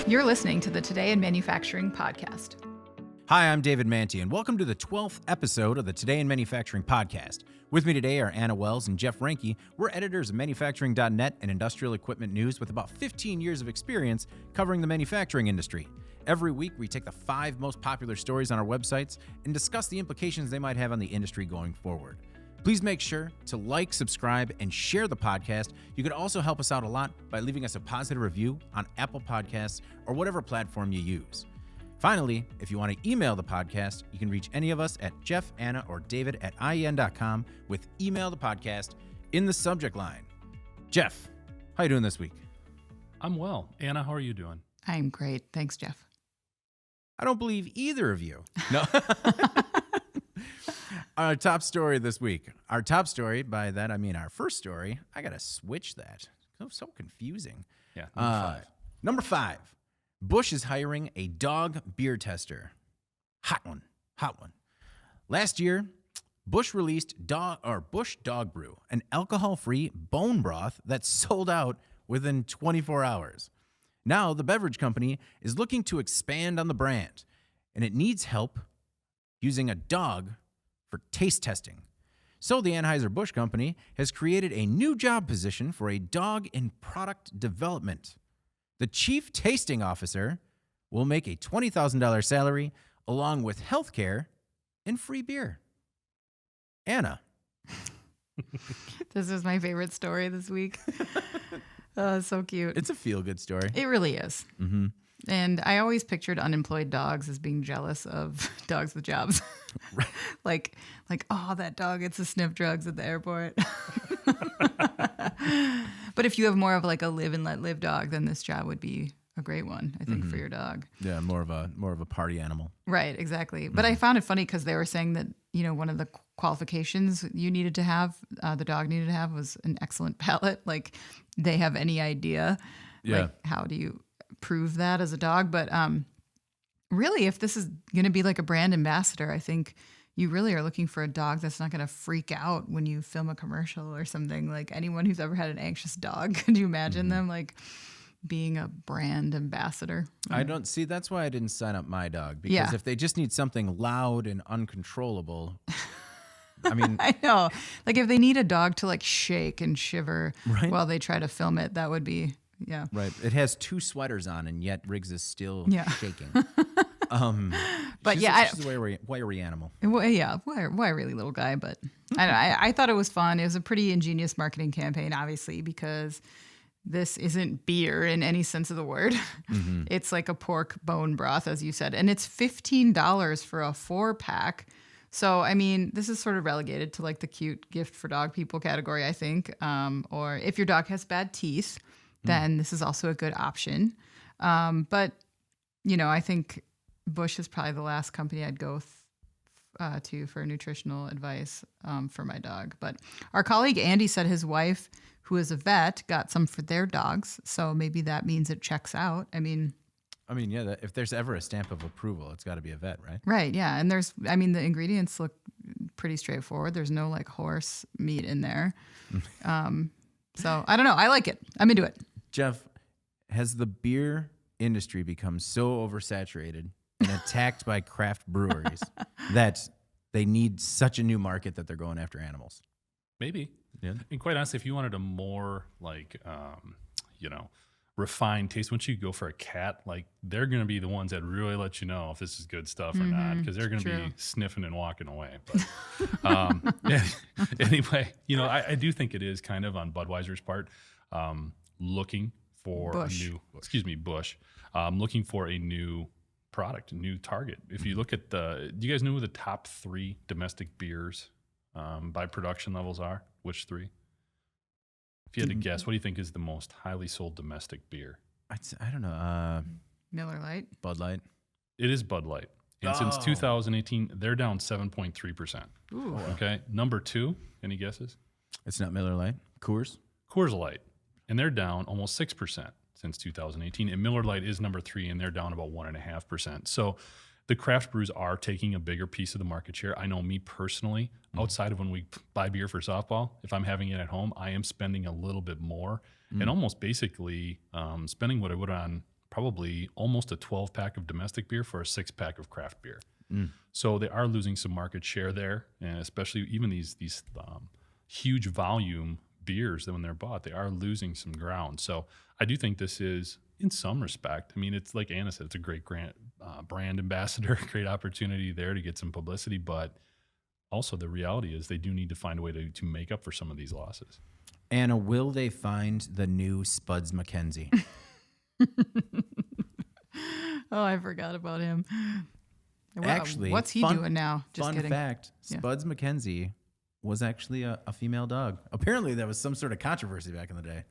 You're listening to the Today in Manufacturing podcast. Hi, I'm David Manti, and welcome to the 12th episode of the Today in Manufacturing podcast. With me today are Anna Wells and Jeff Ranke. We're editors of manufacturing.net and industrial equipment news with about 15 years of experience covering the manufacturing industry. Every week, we take the 5 most popular stories on our websites and discuss the implications they might have on the industry going forward. Please make sure to like, subscribe, and share the podcast. You can also help us out a lot by leaving us a positive review on Apple Podcasts or whatever platform you use. Finally, if you want to email the podcast, you can reach any of us at Jeff, Anna, or David at IEN.com with email the podcast in the subject line. Jeff, how you doing this week? I'm well. Anna, how are you doing? I'm great. Thanks, Jeff. I don't believe either of you. No. Our top story this week. Our top story, by that I mean our first story. I got to switch that. So confusing. Yeah, Number 5. Busch is hiring a dog beer tester. Hot one. Last year, Busch released Busch Dog Brew, an alcohol-free bone broth that sold out within 24 hours. Now, the beverage company is looking to expand on the brand, and it needs help using a dog for taste testing. So the Anheuser-Busch company has created a new job position for a dog in product development. The chief tasting officer will make a $20,000 salary along with health care and free beer. Anna. This is my favorite story this week. So cute. It's a feel-good story. It really is. Mm-hmm. And I always pictured unemployed dogs as being jealous of dogs with jobs. Right. like, oh, that dog gets to sniff drugs at the airport. But if you have more of like a live and let live dog, then this job would be a great one, I think, for your dog. Yeah, more of a party animal. Right, exactly. But I found it funny because they were saying that, one of the qualifications you needed to have, the dog needed to have, was an excellent palate. Like, they have any idea, like, how do you prove that as a dog? But really, if this is going to be like a brand ambassador, I think you really are looking for a dog that's not going to freak out when you film a commercial or something. Like, anyone who's ever had an anxious dog, could you imagine them like being a brand ambassador? I don't see. That's why I didn't sign up my dog, because if they just need something loud and uncontrollable, I mean, I know. Like, if they need a dog to like shake and shiver while they try to film it, that would be, right. It has 2 sweaters on, and yet Riggs is still shaking. But she's a wiry animal. Well, yeah, wiry little guy. But I thought it was fun. It was a pretty ingenious marketing campaign, obviously, because this isn't beer in any sense of the word. Mm-hmm. It's like a pork bone broth, as you said, and it's $15 for a 4-pack. So, I mean, this is sort of relegated to like the cute gift for dog people category, I think. Or if your dog has bad teeth, then this is also a good option. But, I think Busch is probably the last company I'd go to for nutritional advice for my dog. But our colleague Andy said his wife, who is a vet, got some for their dogs. So maybe that means it checks out. I mean, if there's ever a stamp of approval, it's got to be a vet, right? Right, yeah. And the ingredients look pretty straightforward. There's no like horse meat in there. So I don't know. I like it. I'm into it. Jeff, has the beer industry become so oversaturated and attacked by craft breweries that they need such a new market that they're going after animals? Maybe. Yeah. And quite honestly, if you wanted a more like, refined taste, once you go for a cat, like they're going to be the ones that really let you know if this is good stuff or not, because they're going to be sniffing and walking away. But anyway, I do think it is kind of on Budweiser's part, looking for Busch, looking for a new product, a new target. If you look at do you guys know who the top 3 domestic beers by production levels are? Which 3? If you had to guess, what do you think is the most highly sold domestic beer? I don't know. Miller Lite? Bud Light? It is Bud Light. And since 2018, they're down 7.3%. Ooh. Okay. Number 2, any guesses? It's not Miller Lite. Coors Light. And they're down almost 6% since 2018. And Miller Lite is number 3, and they're down about 1.5%. So the craft brews are taking a bigger piece of the market share. I know me personally, outside of when we buy beer for softball, if I'm having it at home, I am spending a little bit more and almost basically spending what I would on probably almost a 12-pack of domestic beer for a 6-pack of craft beer. So they are losing some market share there, and especially even these huge volume beers that when they're bought, they are losing some ground. So I do think this is, in some respect, I mean, it's like Anna said, it's a great brand ambassador, great opportunity there to get some publicity, but also the reality is they do need to find a way to make up for some of these losses. Anna, will they find the new Spuds McKenzie? Oh, I forgot about him. Actually, what's he doing now? Just fun kidding. fact, Yeah. Spuds McKenzie was actually a female dog. Apparently, that was some sort of controversy back in the day.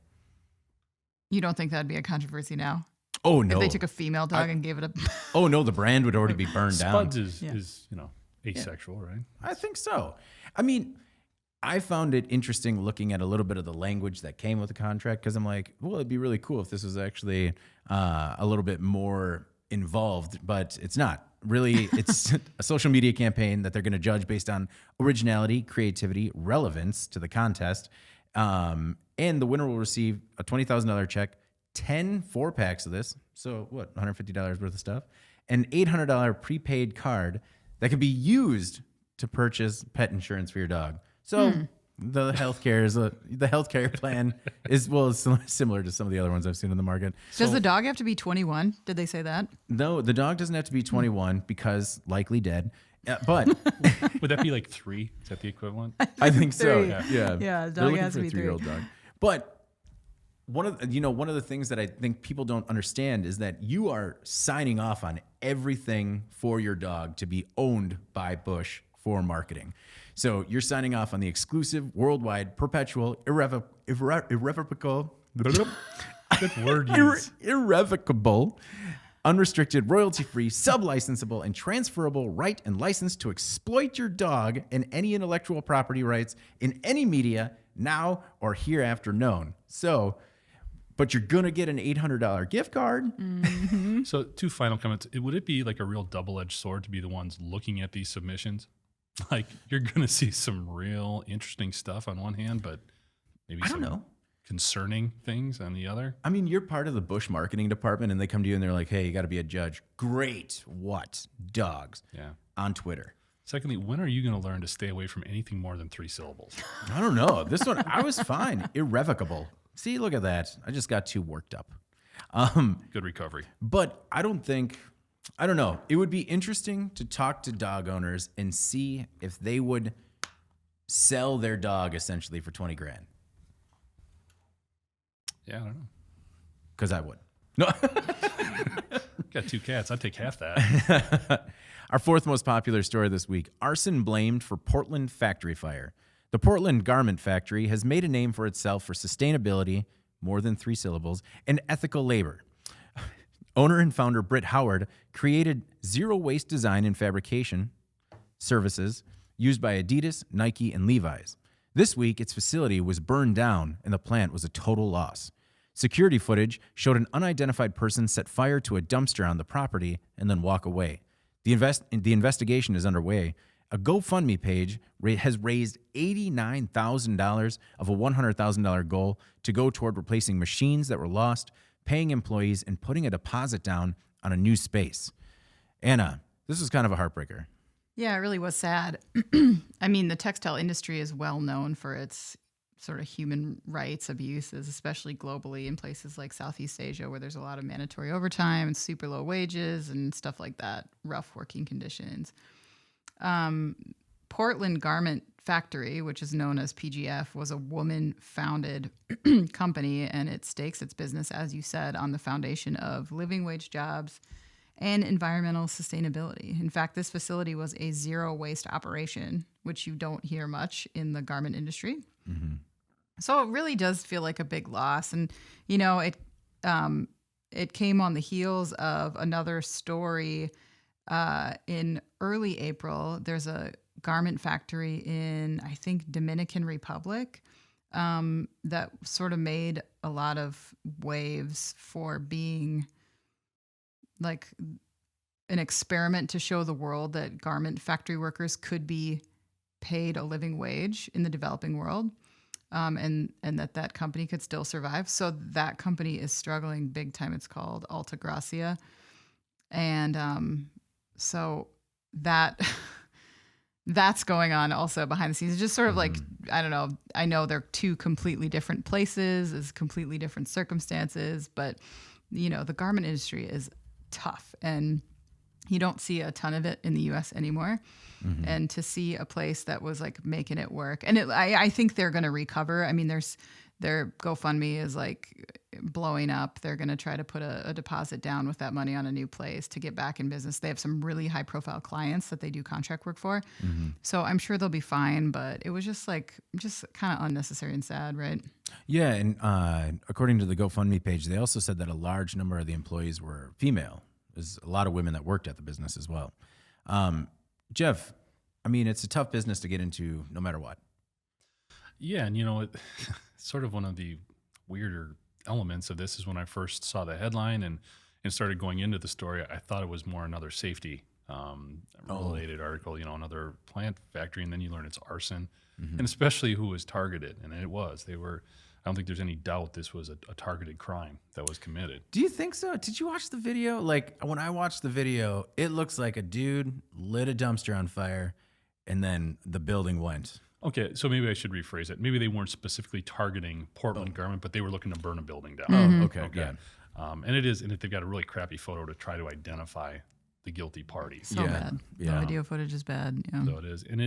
You don't think that'd be a controversy now? Oh, no. If they took a female dog and gave it a... Oh, no, the brand would already be burned down. Spuds is asexual, right? I think so. I mean, I found it interesting looking at a little bit of the language that came with the contract because I'm like, well, it'd be really cool if this was actually a little bit more involved, but it's not. Really, it's a social media campaign that they're going to judge based on originality, creativity, relevance to the contest. And the winner will receive a $20,000 check, 10 4-packs of this. So what, $150 worth of stuff, an $800 prepaid card that can be used to purchase pet insurance for your dog. So the healthcare plan is similar to some of the other ones I've seen in the market. Does the dog have to be 21? Did they say that? No, the dog doesn't have to be 21 because likely dead. But Would that be like 3? Is that the equivalent? I think so. Three. Yeah. Yeah, the They're dog looking has for to a be 3. 3-year-old dog. But one of the things that I think people don't understand is that you are signing off on everything for your dog to be owned by Bush for marketing. So you're signing off on the exclusive, worldwide, perpetual, irrevocable, Good word use. irrevocable, unrestricted, royalty-free, sub-licensable, and transferable right and license to exploit your dog and any intellectual property rights in any media now or hereafter known. So, but you're going to get an $800 gift card. So 2 final comments. Would it be like a real double-edged sword to be the ones looking at these submissions? Like you're going to see some real interesting stuff on one hand, but maybe some concerning things on the other. I mean, you're part of the Bush marketing department and they come to you and they're like, hey, you got to be a judge. Great. What? Dogs. Yeah. On Twitter. Secondly, when are you going to learn to stay away from anything more than 3 syllables? I don't know. This one, I was fine. Irrevocable. See, look at that. I just got too worked up. Good recovery. But I don't know. It would be interesting to talk to dog owners and see if they would sell their dog essentially for $20,000. Yeah, I don't know. Because I would. No. Got 2 cats. I'd take half that. Our 4th most popular story this week, arson blamed for Portland factory fire. The Portland garment factory has made a name for itself for sustainability, more than 3 syllables, and ethical labor. Owner and founder Britt Howard created zero-waste design and fabrication services used by Adidas, Nike, and Levi's. This week, its facility was burned down, and the plant was a total loss. Security footage showed an unidentified person set fire to a dumpster on the property and then walk away. The investigation is underway. A GoFundMe page has raised $89,000 of a $100,000 goal to go toward replacing machines that were lost, paying employees, and putting a deposit down on a new space. Anna, this is kind of a heartbreaker. Yeah, it really was sad. I mean, the textile industry is well known for its sort of human rights abuses, especially globally in places like Southeast Asia, where there's a lot of mandatory overtime and super low wages and stuff like that, rough working conditions. Portland Garment Factory, which is known as PGF, was a woman-founded company, and it stakes its business, as you said, on the foundation of living wage jobs and environmental sustainability. In fact, this facility was a zero-waste operation, which you don't hear much in the garment industry. Mm-hmm. So it really does feel like a big loss. And, you know, it came on the heels of another story in early April. There's a garment factory in, I think, Dominican Republic that sort of made a lot of waves for being like an experiment to show the world that garment factory workers could be paid a living wage in the developing world. and that company could still survive. So that company is struggling big time. It's called Alta Gracia, and so that that's going on also behind the scenes. It's just sort of like, I don't know. I know they're two completely different places, is completely different circumstances, but the garment industry is tough, and you don't see a ton of it in the U.S. anymore. And to see a place that was like making it work, and I think they're going to recover. I mean, their GoFundMe is like blowing up. They're going to try to put a deposit down with that money on a new place to get back in business. They have some really high profile clients that they do contract work for. So I'm sure they'll be fine, but it was just kind of unnecessary and sad, right? Yeah. And according to the GoFundMe page, they also said that a large number of the employees were female. There's a lot of women that worked at the business as well. Jeff, I mean, it's a tough business to get into no matter what. Yeah, and it's sort of one of the weirder elements of this is when I first saw the headline and started going into the story, I thought it was more another safety related article, another plant factory, and then you learn it's arson, and especially who was targeted, and it was. I don't think there's any doubt this was a targeted crime that was committed. Do you think so? Did you watch the video? Like, when I watched the video, it looks like a dude lit a dumpster on fire, and then the building went. Okay, so maybe I should rephrase it. Maybe they weren't specifically targeting Portland garment, but they were looking to burn a building down. Oh, okay. Yeah. And they've got a really crappy photo to try to identify the guilty party. So bad. Yeah. The video footage is bad. Yeah. So it is. And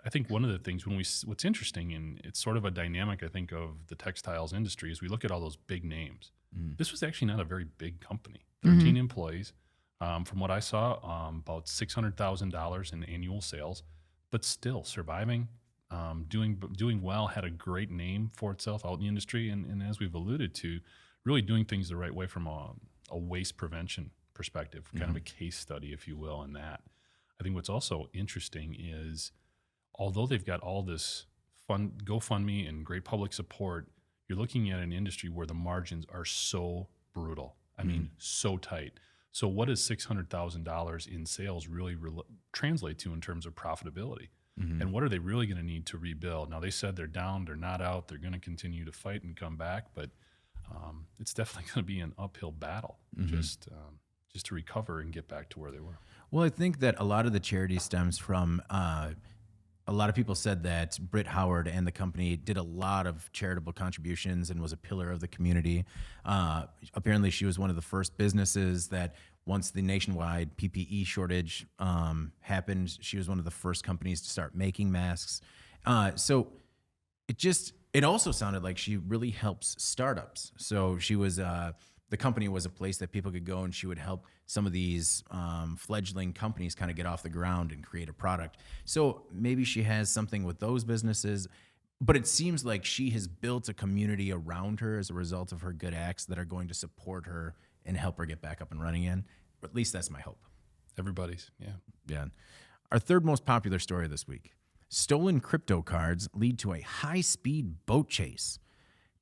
I think one of the things what's interesting, and it's sort of a dynamic, I think, of the textiles industry, is we look at all those big names. This was actually not a very big company. 13 employees. From what I saw, about $600,000 in annual sales, but still surviving, doing well, had a great name for itself out in the industry. And as we've alluded to, really doing things the right way from a waste prevention perspective, kind of a case study, if you will, in that. I think what's also interesting is, although they've got all this fun GoFundMe and great public support, you're looking at an industry where the margins are so brutal. I mean, so tight. So what does $600,000 in sales really translate to in terms of profitability? And what are they really going to need to rebuild? Now, they said they're down, they're not out, they're going to continue to fight and come back, but it's definitely going to be an uphill battle just to recover and get back to where they were. Well, I think that a lot of the charity stems from a lot of people said that Britt Howard and the company did a lot of charitable contributions and was a pillar of the community. Apparently, she was one of the first businesses that, once the nationwide PPE shortage happened, she was one of the first companies to start making masks. So it also sounded like she really helps startups. So she was the company was a place that people could go, and she would help some of these fledgling companies kind of get off the ground and create a product. So maybe she has something with those businesses, but it seems like she has built a community around her as a result of her good acts that are going to support her and help her get back up and running again. At least that's my hope. Everybody's, yeah. Yeah. Our third most popular story this week: stolen crypto cards lead to a high-speed boat chase.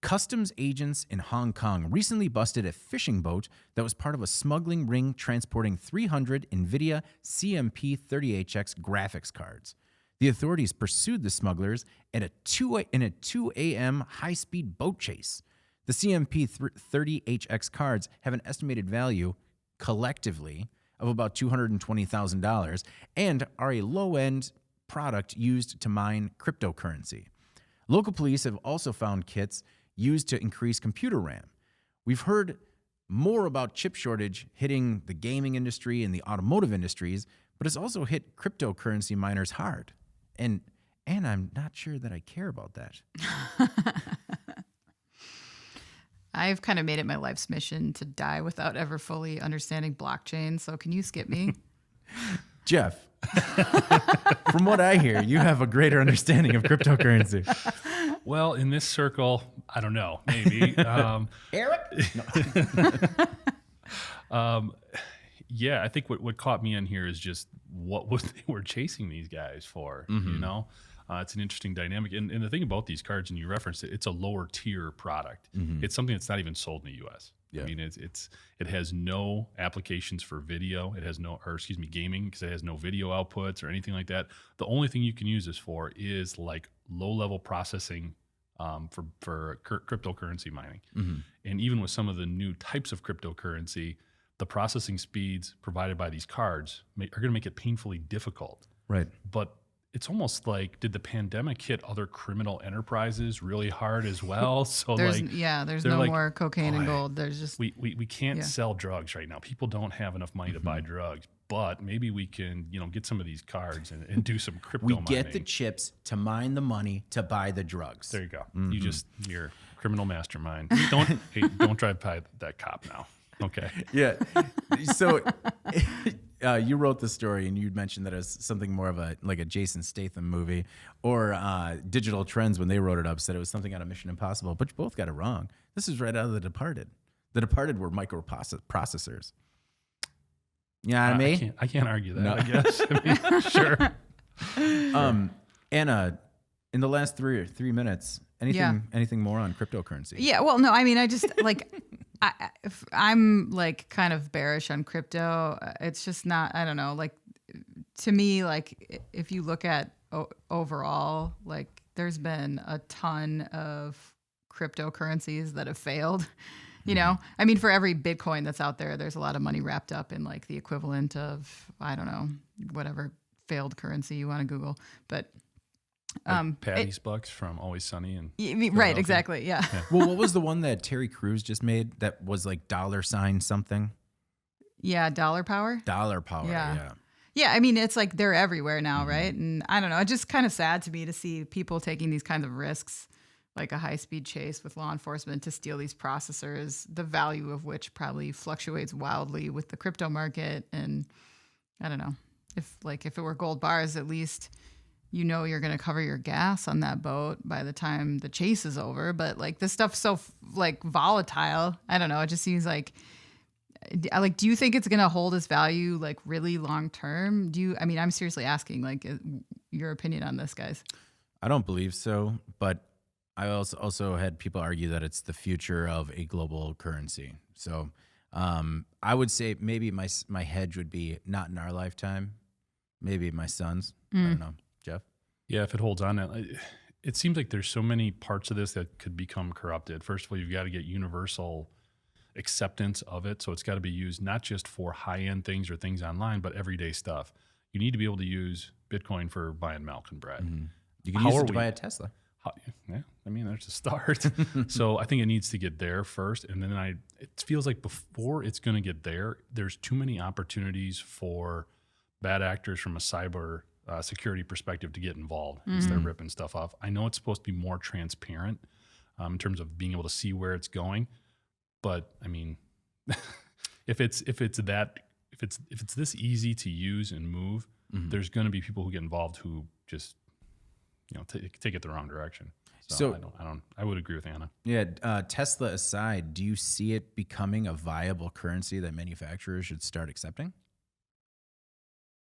Customs agents in Hong Kong recently busted a fishing boat that was part of a smuggling ring transporting 300 NVIDIA CMP30HX graphics cards. The authorities pursued the smugglers in a 2 a.m. high-speed boat chase. The CMP30HX cards have an estimated value, collectively, of about $220,000 and are a low-end product used to mine cryptocurrency. Local police have also found kits used to increase computer RAM. We've heard more about chip shortage hitting the gaming industry and the automotive industries, but it's also hit cryptocurrency miners hard. And I'm not sure that I care about that. I've kind of made it my life's mission to die without ever fully understanding blockchain. So can you skip me? Jeff, from what I hear, you have a greater understanding of cryptocurrency. Well, in this circle, I don't know, maybe. Eric? No. Yeah, I think what caught me in here is just what they were chasing these guys for, you know? It's an interesting dynamic. And the thing about these cards, and you referenced it, it's a lower tier product. It's something that's not even sold in the U.S. Yeah. I mean, it has no applications for video. It has gaming, because it has no video outputs or anything like that. The only thing you can use this for is like low-level processing for cryptocurrency mining. And even with some of the new types of cryptocurrency, the processing speeds provided by these cards are going to make it painfully difficult. Right. But it's almost like, did the pandemic hit other criminal enterprises really hard as well? So there's there's no more cocaine and gold. There's just we can't sell drugs right now. People don't have enough money to buy drugs. But maybe we can, get some of these cards and do some crypto mining. We get the chips to mine the money to buy the drugs. There you go. You're a criminal mastermind. Don't drive by that cop now. Okay. Yeah. So you wrote the story and you mentioned that it was something more of a Jason Statham movie, or Digital Trends, when they wrote it up, said it was something out of Mission Impossible, but you both got it wrong. This is right out of The Departed. The Departed were microprocessors. Yeah, I can't argue that. No. I guess. I mean, sure. Anna, in the last 3 minutes, anything more on cryptocurrency? Yeah. Well, no. I mean, I just I'm like kind of bearish on crypto. It's just not. I don't know. Like, to me, like, if you look at overall, like, there's been a ton of cryptocurrencies that have failed. I mean, for every Bitcoin that's out there, there's a lot of money wrapped up in like the equivalent of, I don't know, whatever failed currency you want to Google. But Patty's bucks from Always Sunny and right, exactly, yeah. Well, what was the one that Terry Crews just made that was like $ something? Yeah, Dollar Power. Dollar Power, yeah. Yeah, I mean, it's like they're everywhere now, right? And I don't know, it's just kind of sad to me to see people taking these kinds of risks, like a high-speed chase with law enforcement to steal these processors, the value of which probably fluctuates wildly with the crypto market. And I don't know, if it were gold bars, at least you're going to cover your gas on that boat by the time the chase is over. But like, this stuff's so like volatile. I don't know. It just seems like, do you think it's going to hold its value like really long term? I'm seriously asking, like, your opinion on this, guys. I don't believe so, but I also had people argue that it's the future of a global currency. So I would say maybe my hedge would be not in our lifetime, maybe my son's. I don't know. Jeff? Yeah, if it holds on. It seems like there's so many parts of this that could become corrupted. First of all, you've got to get universal acceptance of it. So it's got to be used not just for high-end things or things online, but everyday stuff. You need to be able to use Bitcoin for buying milk and bread. Mm-hmm. You can use it to buy a Tesla. Yeah, I mean, there's a start. So I think it needs to get there first. And then it feels like before it's going to get there, there's too many opportunities for bad actors from a cyber security perspective to get involved and start ripping stuff off. I know it's supposed to be more transparent in terms of being able to see where it's going. But I mean, if it's this easy to use and move, there's going to be people who get involved who just take it the wrong direction. So I would agree with Anna. Yeah. Tesla aside, do you see it becoming a viable currency that manufacturers should start accepting?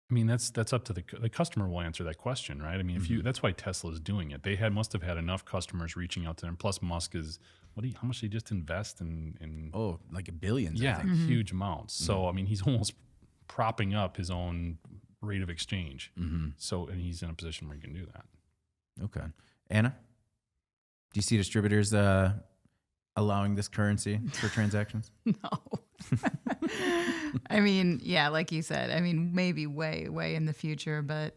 I mean, that's up to the customer will answer that question, right? I mean, that's why Tesla is doing it. They must have had enough customers reaching out to them. Plus, Musk is how much did he just invest in? Oh, like billions. Yeah, I think. Huge amounts. So I mean, he's almost propping up his own rate of exchange. So, and he's in a position where he can do that. Okay. Anna, do you see distributors allowing this currency for transactions? No. I mean, yeah, like you said, I mean, maybe way, way in the future, but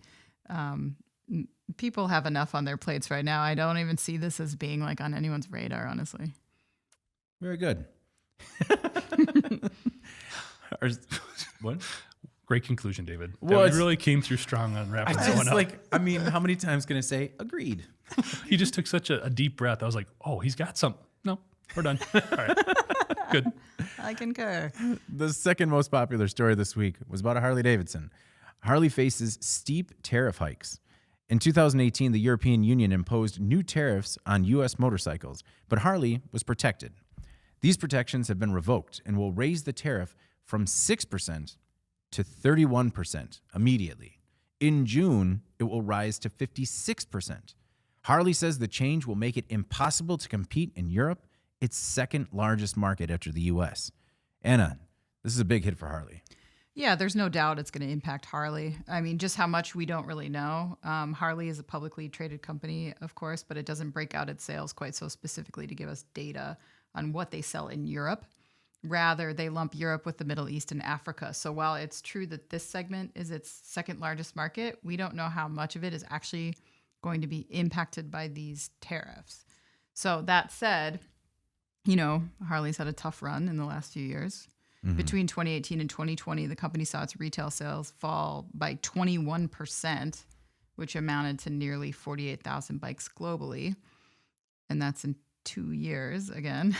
people have enough on their plates right now. I don't even see this as being like on anyone's radar, honestly. Very good. What? Great conclusion, David. Well, you really came through strong on wrapping that one up. How many times can I say agreed? He just took such a deep breath. I was like, oh, he's got some. No, we're done. All right. Good. I concur. The second most popular story this week was about a Harley Davidson. Harley faces steep tariff hikes. In 2018, the European Union imposed new tariffs on U.S. motorcycles, but Harley was protected. These protections have been revoked and will raise the tariff from 6% to 31% immediately. In June, it will rise to 56%. Harley says the change will make it impossible to compete in Europe, its second largest market after the U.S. Anna, this is a big hit for Harley. Yeah, there's no doubt it's going to impact Harley. I mean, just how much we don't really know. Harley is a publicly traded company, of course, but it doesn't break out its sales quite so specifically to give us data on what they sell in Europe. Rather, they lump Europe with the Middle East and Africa. So while it's true that this segment is its second largest market, we don't know how much of it is actually going to be impacted by these tariffs. So that said, Harley's had a tough run in the last few years. Between 2018 and 2020, the company saw its retail sales fall by 21%, which amounted to nearly 48,000 bikes globally. And that's in 2 years again.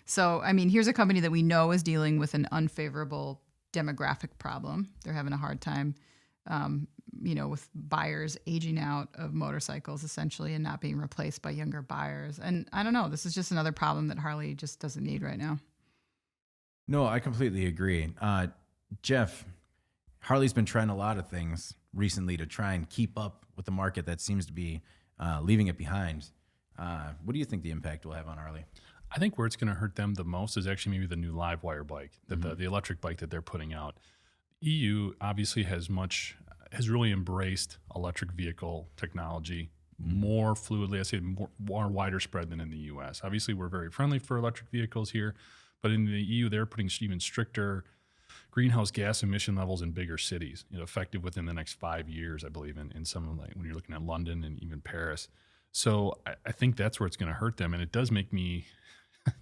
So, I mean, here's a company that we know is dealing with an unfavorable demographic problem. They're having a hard time, with buyers aging out of motorcycles essentially and not being replaced by younger buyers. And I don't know, this is just another problem that Harley just doesn't need right now. No, I completely agree. Jeff, Harley's been trying a lot of things recently to try and keep up with the market that seems to be leaving it behind. What do you think the impact will have on Harley? I think where it's going to hurt them the most is actually maybe the new live wire bike, the electric bike that they're putting out. EU obviously has really embraced electric vehicle technology more fluidly. I say more wider spread than in the US. Obviously, we're very friendly for electric vehicles here, but in the EU, they're putting even stricter greenhouse gas emission levels in bigger cities, effective within the next 5 years, I believe, in some of when you're looking at London and even Paris. So I think that's where it's going to hurt them. And it does make me,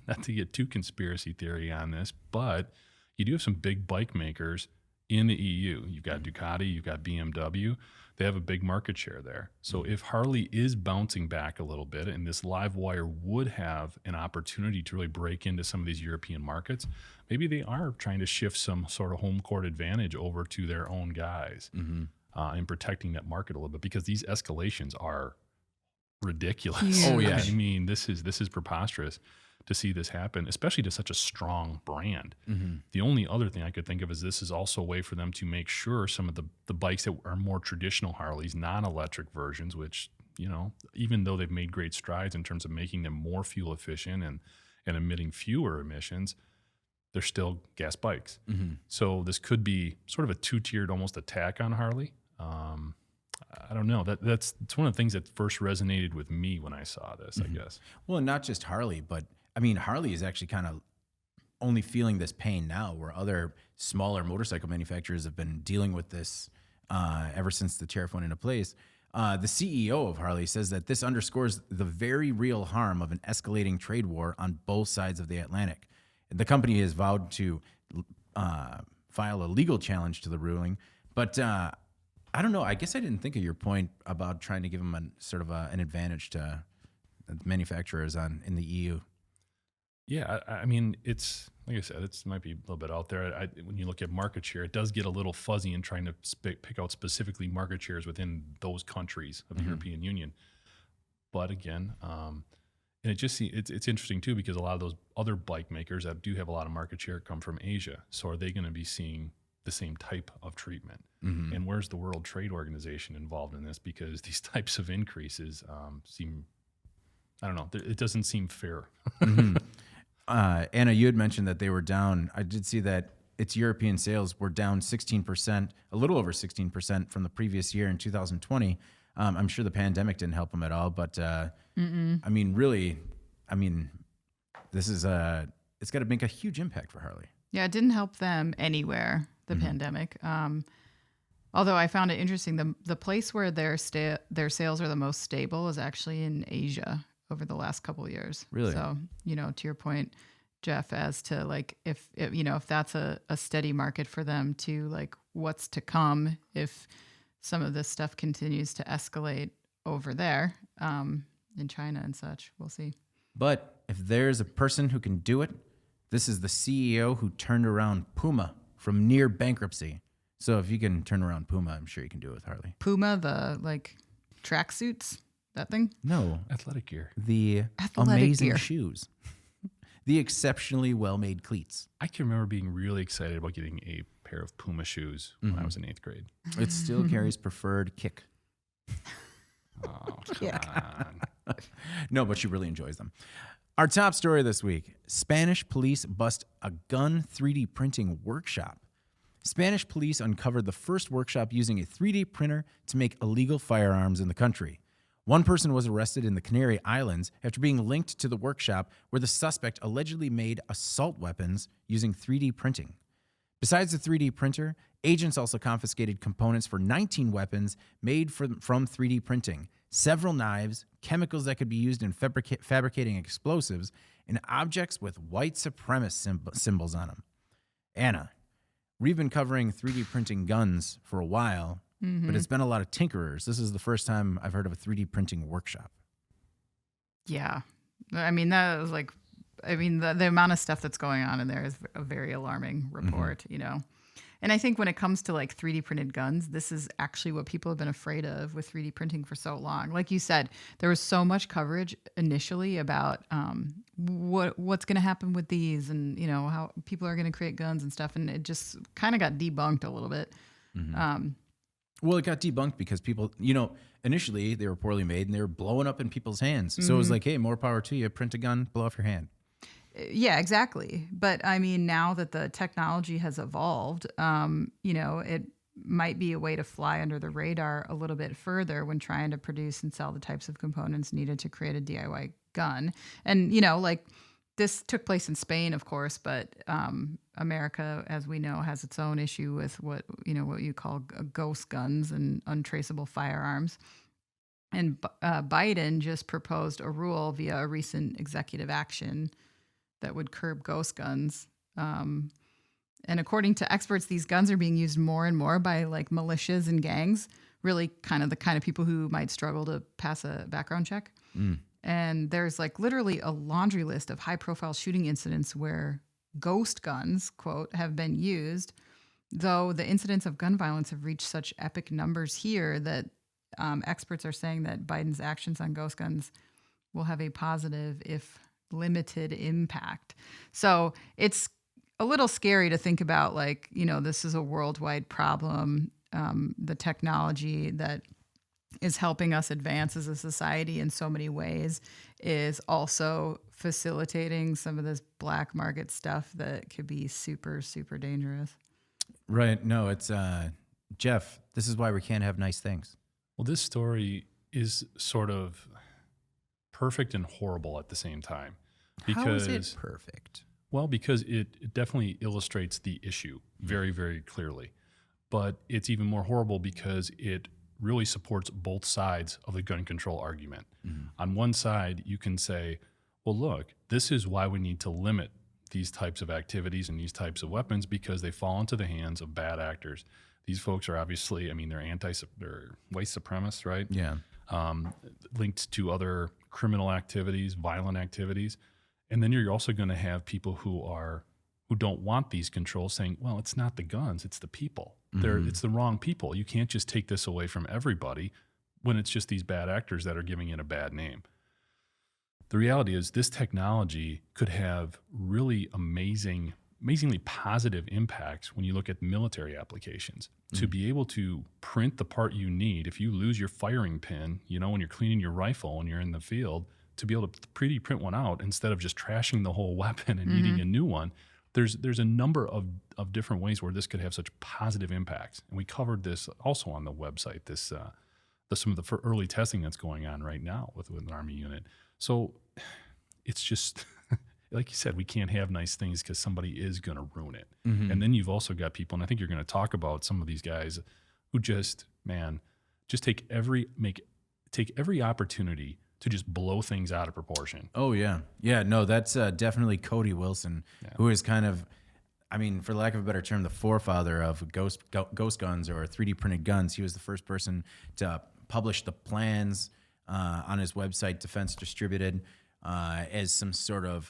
not to get too conspiracy theory on this, but you do have some big bike makers in the EU. You've got Ducati, you've got BMW. They have a big market share there. So if Harley is bouncing back a little bit and this live wire would have an opportunity to really break into some of these European markets, maybe they are trying to shift some sort of home court advantage over to their own guys and protecting that market a little bit, because these escalations are ridiculous. Yeah. Oh yeah. I mean, this is preposterous to see this happen, especially to such a strong brand. The only other thing I could think of is this is also a way for them to make sure some of the bikes that are more traditional Harleys, non-electric versions, which, even though they've made great strides in terms of making them more fuel efficient and emitting fewer emissions, they're still gas bikes. So this could be sort of a two-tiered almost attack on Harley. I don't know. It's one of the things that first resonated with me when I saw this, I guess. Well, and not just Harley, but I mean, Harley is actually kind of only feeling this pain now, where other smaller motorcycle manufacturers have been dealing with this ever since the tariff went into place. The CEO of Harley says that this underscores the very real harm of an escalating trade war on both sides of the Atlantic. The company has vowed to file a legal challenge to the ruling, but I don't know. I guess I didn't think of your point about trying to give them an advantage to manufacturers in the EU. Yeah, I mean, it's like I said, it might be a little bit out there. When you look at market share, it does get a little fuzzy in trying to pick out specifically market shares within those countries of the European Union. But again, and it's interesting too, because a lot of those other bike makers that do have a lot of market share come from Asia. So are they going to be seeing the same type of treatment? And where's the World Trade Organization involved in this? Because these types of increases seem, I don't know, it doesn't seem fair. Anna, you had mentioned that they were down. I did see that its European sales were down 16%, a little over 16% from the previous year in 2020. I'm sure the pandemic didn't help them at all, but I mean, really, this is it's got to make a huge impact for Harley. Yeah, it didn't help them anywhere, the pandemic. Although I found it interesting, the place where their sales are the most stable is actually in Asia over the last couple of years. Really? So, to your point, Jeff, as to like, if that's a steady market for them, to like what's to come if some of this stuff continues to escalate over there in China and such, we'll see. But if there's a person who can do it, this is the CEO who turned around Puma from near bankruptcy. So if you can turn around Puma, I'm sure you can do it with Harley. Puma, the like tracksuits, that thing? No. Athletic gear. The amazing shoes. The exceptionally well-made cleats. I can remember being really excited about getting a pair of Puma shoes when I was in 8th grade. It still carries preferred kick. Oh, come on. No, but she really enjoys them. Our top story this week: Spanish police bust a gun 3D printing workshop. Spanish police uncovered the first workshop using a 3D printer to make illegal firearms in the country. One person was arrested in the Canary Islands after being linked to the workshop where the suspect allegedly made assault weapons using 3D printing. Besides the 3D printer, agents also confiscated components for 19 weapons made from 3D printing, several knives, chemicals that could be used in fabricating explosives, and objects with white supremacist symbols on them. Anna, we've been covering 3D printing guns for a while, but it's been a lot of tinkerers. This is the first time I've heard of a 3D printing workshop. Yeah. I mean, that was like, the amount of stuff that's going on in there is a very alarming report, you know. And I think when it comes to like 3D printed guns, this is actually what people have been afraid of with 3D printing for so long. Like you said, there was so much coverage initially about what's going to happen with these and, you know, how people are going to create guns and stuff. And it just kind of got debunked a little bit. Well, it got debunked because people, you know, initially they were poorly made and they were blowing up in people's hands. So it was like, hey, more power to you. Print a gun, blow off your hand. Yeah, exactly. But I mean, now that the technology has evolved, you know, it might be a way to fly under the radar a little bit further when trying to produce and sell the types of components needed to create a DIY gun. And, you know, like this took place in Spain, of course, but America, as we know, has its own issue with what you call ghost guns and untraceable firearms. And Biden just proposed a rule via a recent executive action that would curb ghost guns. And according to experts, these guns are being used more and more by like militias and gangs, really kind of the kind of people who might struggle to pass a background check. And there's like literally a laundry list of high profile shooting incidents where ghost guns, quote, have been used, though the incidents of gun violence have reached such epic numbers here that experts are saying that Biden's actions on ghost guns will have a positive, if limited, impact. So it's a little scary to think about, like, you know, this is a worldwide problem. The technology that is helping us advance as a society in so many ways is also facilitating some of this black market stuff that could be super, super dangerous. Right. No, it's Jeff, this is why we can't have nice things. Well, this story is sort of perfect and horrible at the same time. How is it perfect? Well, because it definitely illustrates the issue very, very clearly. But it's even more horrible because it really supports both sides of the gun control argument. On one side, you can say, well, look, this is why we need to limit these types of activities and these types of weapons because they fall into the hands of bad actors. These folks are obviously, I mean, they're white supremacists, right? Yeah. Linked to other criminal activities, violent activities. And then you're also going to have people who don't want these controls saying, well, it's not the guns, it's the people. It's the wrong people. You can't just take this away from everybody when it's just these bad actors that are giving it a bad name. The reality is this technology could have really amazingly positive impacts when you look at military applications. To be able to print the part you need, if you lose your firing pin, you know, when you're cleaning your rifle when you're in the field, to be able to 3D print one out instead of just trashing the whole weapon and needing a new one. There's a number of different ways where this could have such positive impacts. And we covered this also on the website, some of the early testing that's going on right now with an Army unit. So it's just, like you said, we can't have nice things because somebody is going to ruin it. And then you've also got people, and I think you're going to talk about some of these guys who just take every opportunity to just blow things out of proportion. Oh, yeah. Yeah, no, that's definitely Cody Wilson, who is kind of, I mean, for lack of a better term, the forefather of ghost guns or 3D printed guns. He was the first person to publish the plans on his website, Defense Distributed, as some sort of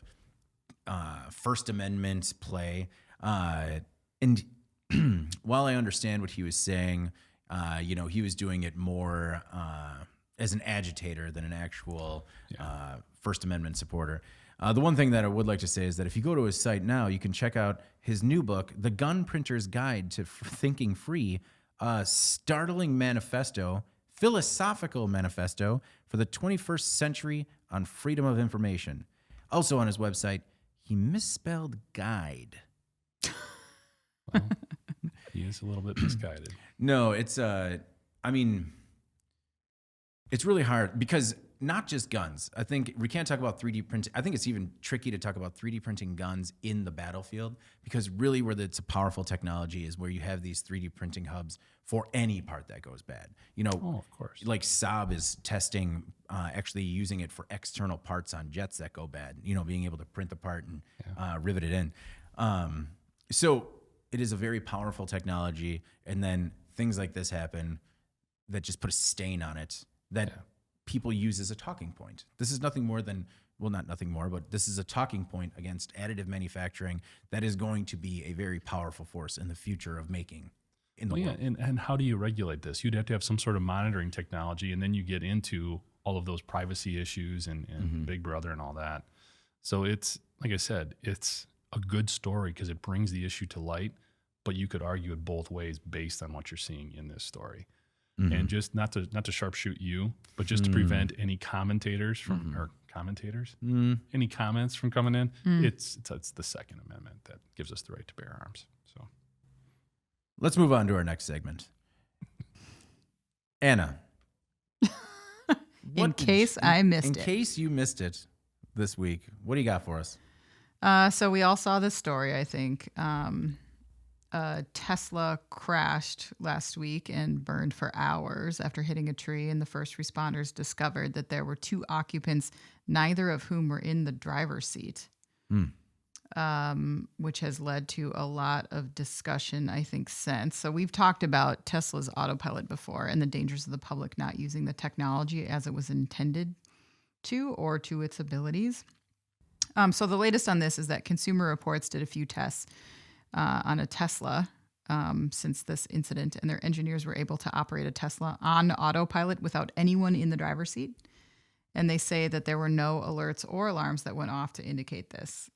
First Amendment play. And while I understand what he was saying, he was doing it more as an agitator than an actual First Amendment supporter. The one thing that I would like to say is that if you go to his site now, you can check out his new book, The Gun Printer's Guide to Thinking Free, a startling manifesto, philosophical manifesto for the 21st century on freedom of information. Also on his website, he misspelled guide. Well, is a little bit misguided. No, it's it's really hard because not just guns. I think we can't talk about 3D printing. I think it's even tricky to talk about 3D printing guns in the battlefield because really where it's a powerful technology is where you have these 3D printing hubs for any part that goes bad. Of course. Like Saab is testing actually using it for external parts on jets that go bad, being able to print the part and rivet it in. So it is a very powerful technology. And then things like this happen that just put a stain on it that people use as a talking point. This is nothing more than, well, not nothing more, but this is a talking point against additive manufacturing that is going to be a very powerful force in the future of making in the world. And how do you regulate this? You'd have to have some sort of monitoring technology, and then you get into all of those privacy issues and Big Brother and all that. So it's, like I said, it's a good story because it brings the issue to light, but you could argue it both ways based on what you're seeing in this story. And just not to sharpshoot you, but just to prevent any commentators from or commentators, any comments from coming in. It's the Second Amendment that gives us the right to bear arms. So let's move on to our next segment. Anna, in case I missed it. In case you missed it this week, what do you got for us? So we all saw this story, I think. Tesla crashed last week and burned for hours after hitting a tree, and the first responders discovered that there were 2 occupants, neither of whom were in the driver's seat, which has led to a lot of discussion, I think, since. So we've talked about Tesla's autopilot before and the dangers of the public not using the technology as it was intended to or to its abilities. So the latest on this is that Consumer Reports did a few tests on a Tesla since this incident, and their engineers were able to operate a Tesla on autopilot without anyone in the driver's seat. And they say that there were no alerts or alarms that went off to indicate this.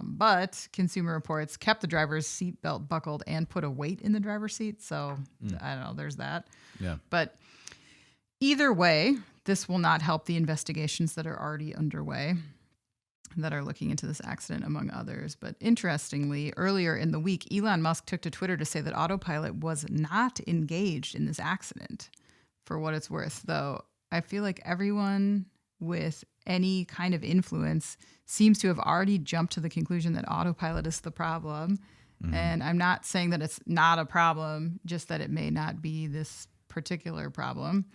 But Consumer Reports kept the driver's seatbelt buckled and put a weight in the driver's seat. So I don't know, there's that. Yeah. But either way, this will not help the investigations that are already underway that are looking into this accident, among others. But interestingly, earlier in the week, Elon Musk took to Twitter to say that autopilot was not engaged in this accident. For what it's worth, though, I feel like everyone with any kind of influence seems to have already jumped to the conclusion that autopilot is the problem. And I'm not saying that it's not a problem, just that it may not be this particular problem.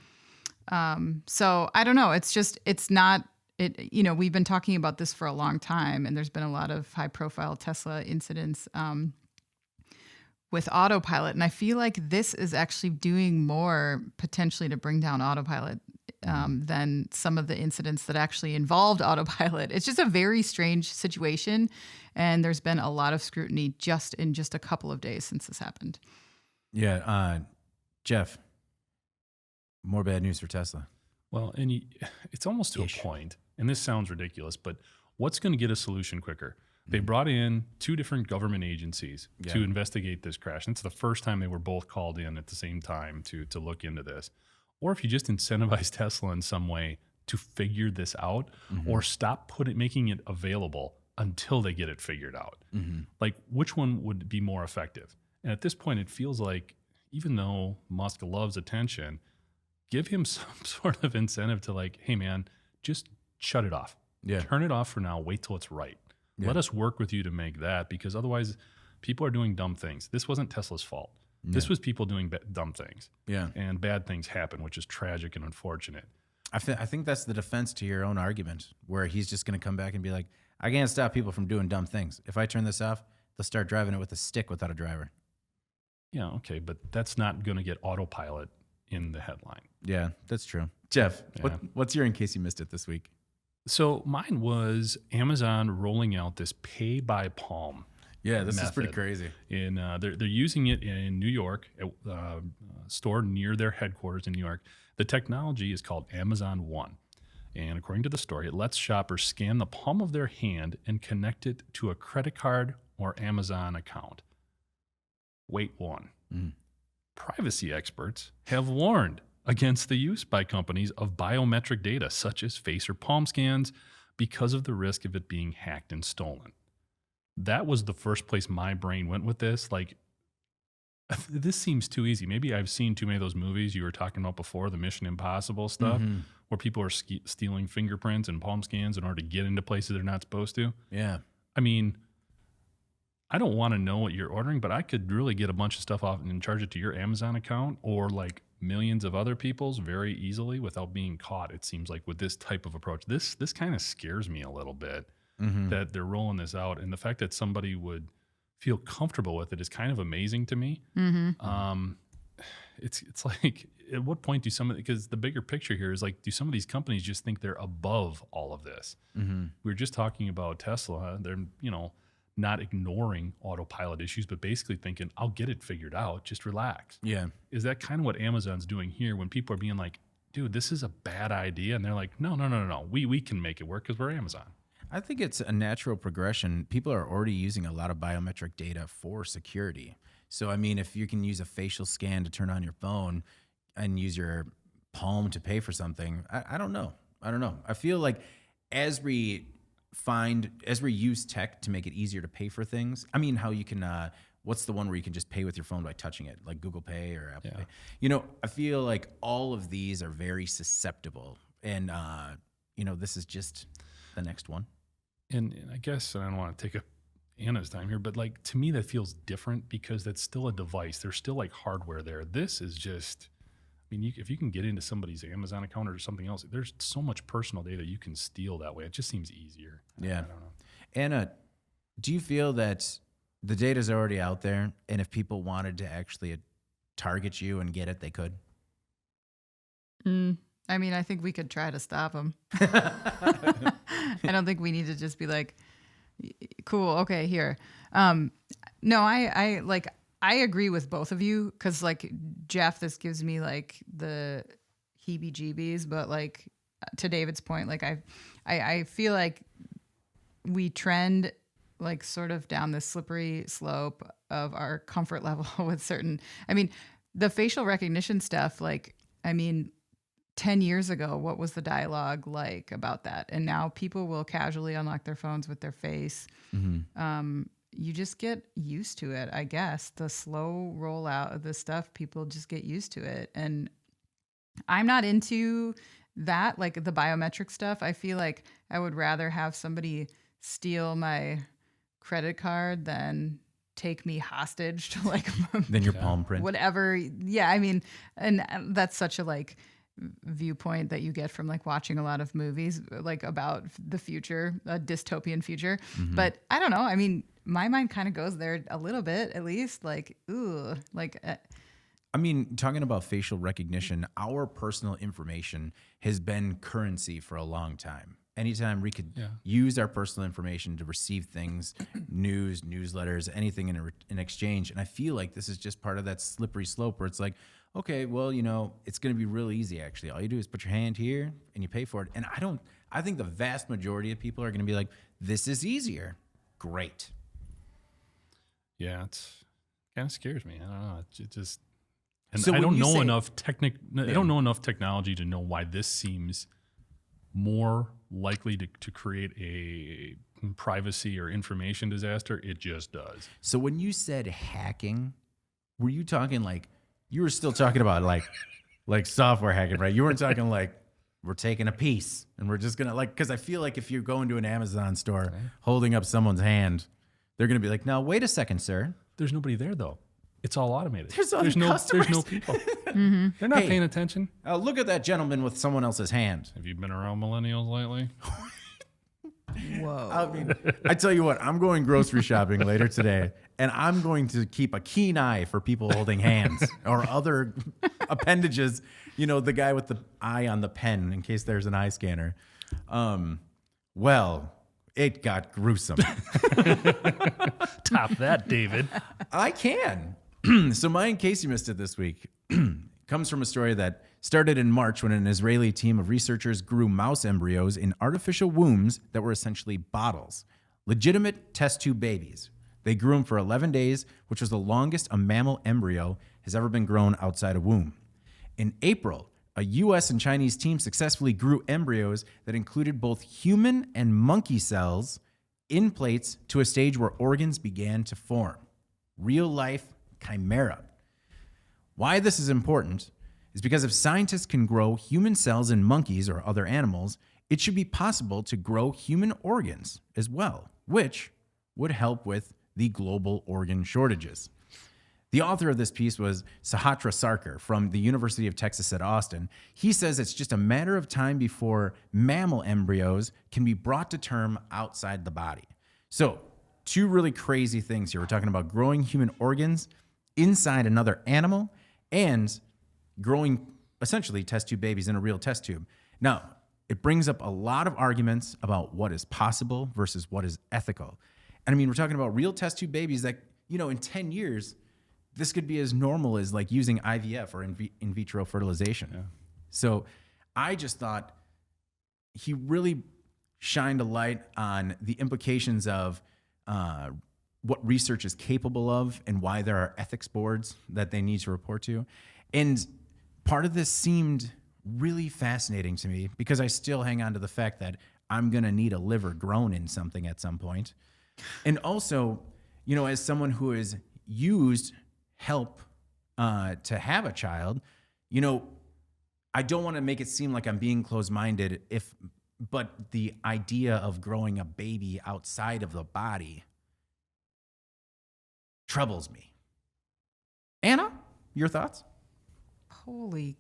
So I don't know. It's not. We've been talking about this for a long time, and there's been a lot of high-profile Tesla incidents with autopilot. And I feel like this is actually doing more potentially to bring down autopilot than some of the incidents that actually involved autopilot. It's just a very strange situation, and there's been a lot of scrutiny in just a couple of days since this happened. Yeah, Jeff, more bad news for Tesla. Well, and it's almost to a point, and this sounds ridiculous, but what's going to get a solution quicker? They brought in 2 different government agencies to investigate this crash. And it's the first time they were both called in at the same time to look into this. Or if you just incentivize Tesla in some way to figure this out, or stop making it available until they get it figured out. Like, which one would be more effective? And at this point, it feels like, even though Musk loves attention, give him some sort of incentive to, like, hey man, just shut it off. Yeah. Turn it off for now. Wait till it's right. Yeah. Let us work with you to make that, because otherwise people are doing dumb things. This wasn't Tesla's fault. Yeah. This was people doing dumb things. Yeah. And bad things happen, which is tragic and unfortunate. I think that's the defense to your own argument, where he's just going to come back and be like, I can't stop people from doing dumb things. If I turn this off, they'll start driving it with a stick without a driver. Yeah, okay, but that's not going to get autopilot in the headline. Yeah, that's true. Jeff, what's your in case you missed it this week? So mine was Amazon rolling out this pay by palm. Yeah, this is pretty crazy. They're using it in New York, a store near their headquarters in New York. The technology is called Amazon One. And according to the story, it lets shoppers scan the palm of their hand and connect it to a credit card or Amazon account. Wait, one. Privacy experts have warned against the use by companies of biometric data, such as face or palm scans, because of the risk of it being hacked and stolen. That was the first place my brain went with this. Like, This seems too easy. Maybe I've seen too many of those movies you were talking about before, the Mission Impossible stuff, where people are stealing fingerprints and palm scans in order to get into places they're not supposed to. Yeah. I mean, I don't want to know what you're ordering, but I could really get a bunch of stuff off and charge it to your Amazon account or like millions of other people's very easily without being caught. It seems like with this type of approach, this kind of scares me a little bit that they're rolling this out, and the fact that somebody would feel comfortable with it is kind of amazing to me. It's like, at what point do because the bigger picture here is like, do some of these companies just think they're above all of this? We were just talking about Tesla. They're, not ignoring autopilot issues, but basically thinking, I'll get it figured out. Just relax. Yeah. Is that kind of what Amazon's doing here when people are being like, dude, this is a bad idea? And they're like, no. We can make it work because we're Amazon. I think it's a natural progression. People are already using a lot of biometric data for security. So, I mean, if you can use a facial scan to turn on your phone and use your palm to pay for something, I don't know. I feel like as we use tech to make it easier to pay for things, I mean, how you can, what's the one where you can just pay with your phone by touching it, like Google Pay or Apple Pay? I feel like all of these are very susceptible. And, this is just the next one. And I guess, and I don't want to take up Anna's time here, but like, to me, that feels different because that's still a device. There's still like hardware there. This is just, I mean, if you can get into somebody's Amazon account or something else, there's so much personal data you can steal that way. It just seems easier. Yeah. I don't know. Anna, do you feel that the data's already out there, and if people wanted to actually target you and get it, they could? I mean, I think we could try to stop them. I don't think we need to just be like, cool, okay, here. No, I agree with both of you because, like, Jeff, this gives me like the heebie-jeebies, but like to David's point, like I feel like we trend like sort of down this slippery slope of our comfort level with certain. I mean, the facial recognition stuff, like, I mean, 10 years ago, what was the dialogue like about that? And now people will casually unlock their phones with their face. You just get used to it, I guess. The slow rollout of this stuff, people just get used to it. And I'm not into that, like the biometric stuff. I feel like I would rather have somebody steal my credit card than take me hostage to like Then your palm print. Whatever. Yeah, I mean, and that's such a like viewpoint that you get from like watching a lot of movies like about the future, a dystopian future. But I don't know. I mean, my mind kind of goes there a little bit, at least. Like, ooh, like. I mean, talking about facial recognition, our personal information has been currency for a long time. Anytime we could use our personal information to receive things, news, newsletters, anything in exchange. And I feel like this is just part of that slippery slope where it's like, okay, well, it's going to be real easy, actually. All you do is put your hand here and you pay for it. And I think the vast majority of people are going to be like, this is easier. Great. Yeah, it kind of scares me. I don't know. It just, and So I when don't you know say- enough I don't know enough technology to know why this seems more likely to create a privacy or information disaster. It just does. So when you said hacking, were you talking like, you were still talking about like software hacking, right? You weren't talking like, we're taking a piece and we're just going to because I feel like if you go into an Amazon store holding up someone's hand, they're going to be like, now, wait a second, sir. There's nobody there though. It's all automated. There's no customers. people. They're not paying attention. Look at that gentleman with someone else's hand. Have you been around millennials lately? Whoa. I mean, I tell you what, I'm going grocery shopping later today, and I'm going to keep a keen eye for people holding hands or other appendages. The guy with the eye on the pen in case there's an eye scanner. Well, it got gruesome. Top that, David. I can. So mine, in case you missed it this week, comes from a story that started in March when an Israeli team of researchers grew mouse embryos in artificial wombs that were essentially bottles, legitimate test tube babies. They grew them for 11 days, which was the longest a mammal embryo has ever been grown outside a womb. In April, a U.S. and Chinese team successfully grew embryos that included both human and monkey cells in plates to a stage where organs began to form. Real-life chimera. Why this is important is because if scientists can grow human cells in monkeys or other animals, it should be possible to grow human organs as well, which would help with the global organ shortages. The author of this piece was Sahatra Sarkar from the University of Texas at Austin. He says it's just a matter of time before mammal embryos can be brought to term outside the body. So, two really crazy things here. We're talking about growing human organs inside another animal and growing essentially test tube babies in a real test tube. Now, it brings up a lot of arguments about what is possible versus what is ethical. And I mean, we're talking about real test tube babies that, in 10 years, this could be as normal as like using IVF or in vitro fertilization. Yeah. So I just thought he really shined a light on the implications of what research is capable of and why there are ethics boards that they need to report to. And part of this seemed really fascinating to me because I still hang on to the fact that I'm going to need a liver grown in something at some point. And also, as someone who has used help to have a child, I don't want to make it seem like I'm being closed-minded but the idea of growing a baby outside of the body troubles me. Anna, your thoughts? Holy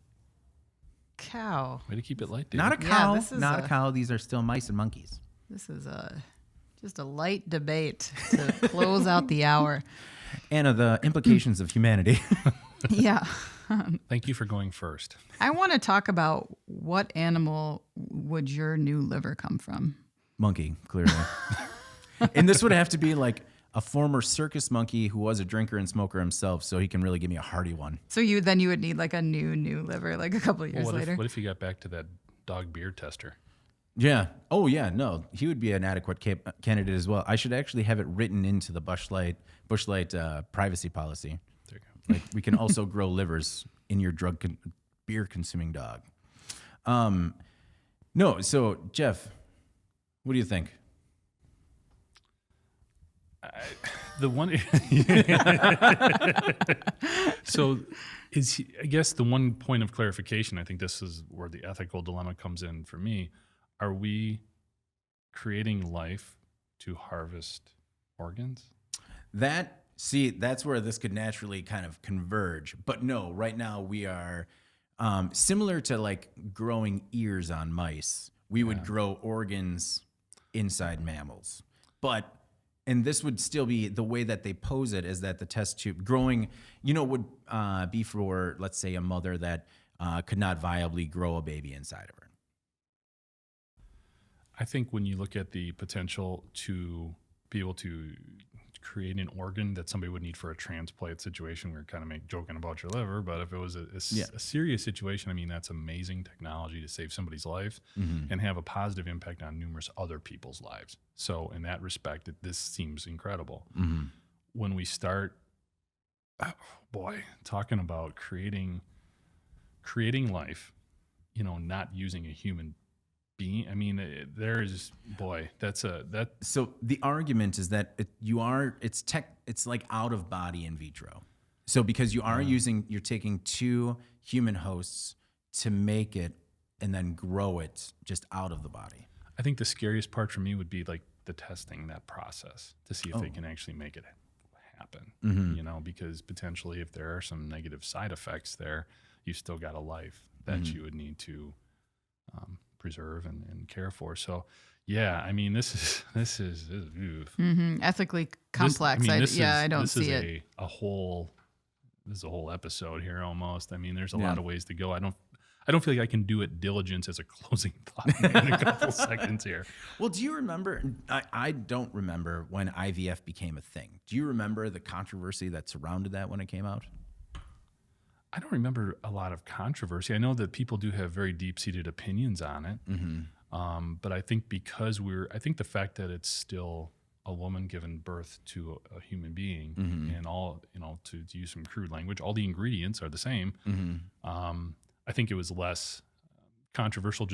cow. Way to keep it light, dude. Not a cow. This is not a cow. These are still mice and monkeys. This is just a light debate to close out the hour. Anna, the implications of humanity. Yeah. Thank you for going first. I want to talk about what animal would your new liver come from? Monkey, clearly. And this would have to be like a former circus monkey who was a drinker and smoker himself, so he can really give me a hearty one. So you would need like a new liver, like a couple of years later. What if you got back to that dog beer tester? Yeah. Oh, yeah. No, he would be an adequate candidate as well. I should actually have it written into the Bushlight privacy policy. There you go. Like we can also grow livers in your beer consuming dog. No. So Jeff, what do you think? So I guess the one point of clarification, I think this is where the ethical dilemma comes in for me. Are we creating life to harvest organs? That's where this could naturally kind of converge. But no, right now we are similar to like growing ears on mice. We would grow organs inside mammals. And this would still be the way that they pose it is that the test tube growing, would be for, let's say, a mother that could not viably grow a baby inside of her. I think when you look at the potential to be able to create an organ that somebody would need for a transplant situation, we were kind of joking about your liver, but if it was a serious situation, I mean, that's amazing technology to save somebody's life and have a positive impact on numerous other people's lives. So in that respect, this seems incredible. When we start, talking about creating life, not using a human being. I mean, So the argument is that it's like out of body in vitro. So because you're taking two human hosts to make it and then grow it just out of the body. I think the scariest part for me would be like the testing that process to see if they can actually make it happen, because potentially if there are some negative side effects there, you still got a life that you would need to preserve and care for. So, I mean, this is ethically complex. I don't see it. This is a whole episode here almost. I mean, there's a lot of ways to go. I don't feel like I can do it diligence as a closing thought in a couple seconds here. Well, do you remember? I don't remember when IVF became a thing. Do you remember the controversy that surrounded that when it came out? I don't remember a lot of controversy. I know that people do have very deep-seated opinions on it. But I think I think the fact that it's still a woman giving birth to a human being and all, to use some crude language, all the ingredients are the same. I think it was less controversial.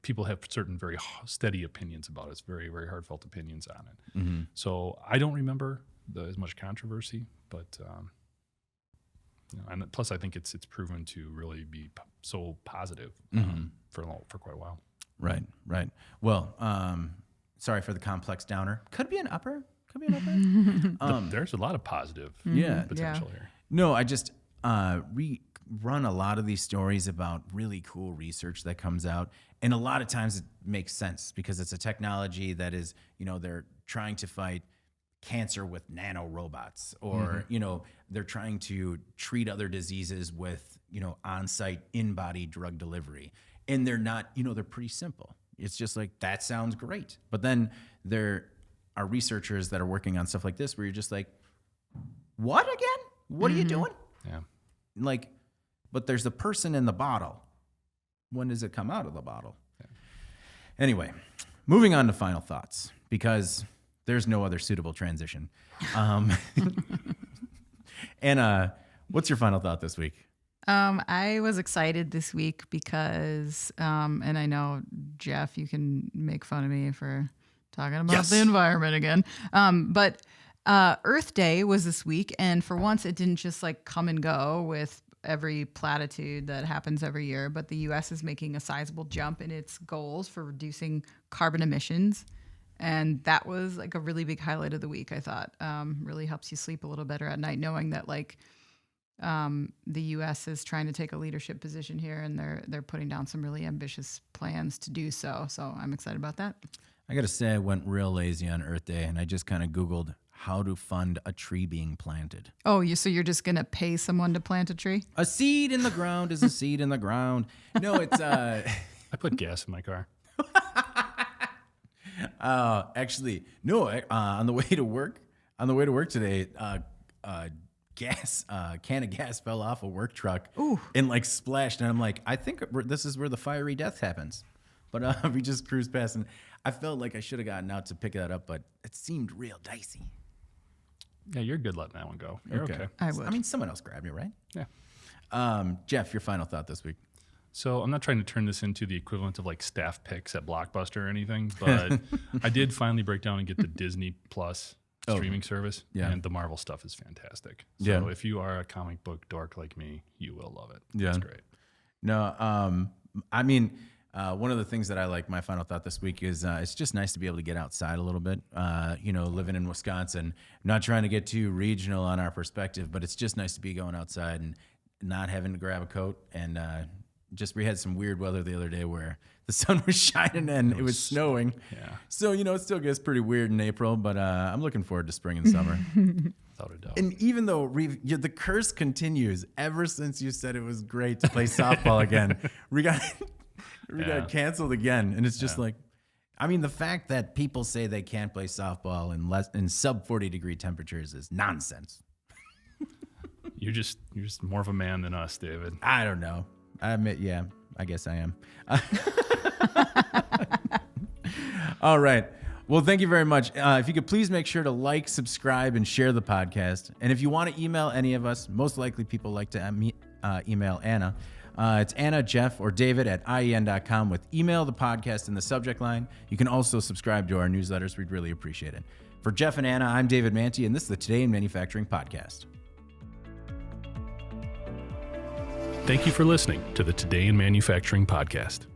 People have certain very steady opinions about it. It's very, very heartfelt opinions on it. So I don't remember as much controversy, but And plus, I think it's proven to really be so positive for quite a while. Right. Well, sorry for the complex downer. Could be an upper. There's a lot of positive potential here. No, I just run a lot of these stories about really cool research that comes out. And a lot of times it makes sense because it's a technology that is, they're trying to fight cancer with nano robots, or, they're trying to treat other diseases with, on-site in-body drug delivery. And they're not, they're pretty simple. It's just like, that sounds great. But then there are researchers that are working on stuff like this where you're just like, what again? What are you doing? Yeah. Like, but there's the person in the bottle. When does it come out of the bottle? Yeah. Anyway, moving on to final thoughts, because there's no other suitable transition. Anna, what's your final thought this week? I was excited this week because, and I know, Jeff, you can make fun of me for talking about the environment again. But Earth Day was this week, and for once it didn't just like come and go with every platitude that happens every year, but the U.S. is making a sizable jump in its goals for reducing carbon emissions. And that was like a really big highlight of the week, I thought. Really helps you sleep a little better at night, knowing that like the U.S. is trying to take a leadership position here, and they're putting down some really ambitious plans to do so. So I'm excited about that. I got to say, I went real lazy on Earth Day, and I just kind of Googled how to fund a tree being planted. Oh, so you're just going to pay someone to plant a tree? A seed in the ground is a seed in the ground. No, it's... I put gas in my car. Actually, no. On the way to work today, can of gas fell off a work truck. Ooh. And like splashed, and I'm like, I think this is where the fiery death happens. But we just cruised past, and I felt like I should have gotten out to pick that up, but it seemed real dicey. Yeah, you're good letting that one go. You're okay. I would. I mean, someone else grabbed it, right? Yeah. Jeff, your final thought this week. So I'm not trying to turn this into the equivalent of like staff picks at Blockbuster or anything, but I did finally break down and get the Disney Plus streaming service, and the Marvel stuff is fantastic. So if you are a comic book dork like me, you will love it. Yeah. It's great. No, I mean, one of the things that I like, my final thought this week is it's just nice to be able to get outside a little bit. Living in Wisconsin, not trying to get too regional on our perspective, but it's just nice to be going outside and not having to grab a coat. And we had some weird weather the other day where the sun was shining and it was snowing. Yeah. So, it still gets pretty weird in April, but I'm looking forward to spring and summer. Without a doubt. And even though the curse continues ever since you said it was great to play softball again, we got canceled again. And it's just like, I mean, the fact that people say they can't play softball in sub 40 degree temperatures is nonsense. You're just more of a man than us, David. I don't know. I admit, I guess I am. All right. Well, thank you very much. If you could please make sure to like, subscribe, and share the podcast. And if you want to email any of us, most likely people like to email Anna. It's Anna, Jeff, or David at IEN.com with email the podcast in the subject line. You can also subscribe to our newsletters. We'd really appreciate it. For Jeff and Anna, I'm David Manti, and this is the Today in Manufacturing podcast. Thank you for listening to the Today in Manufacturing podcast.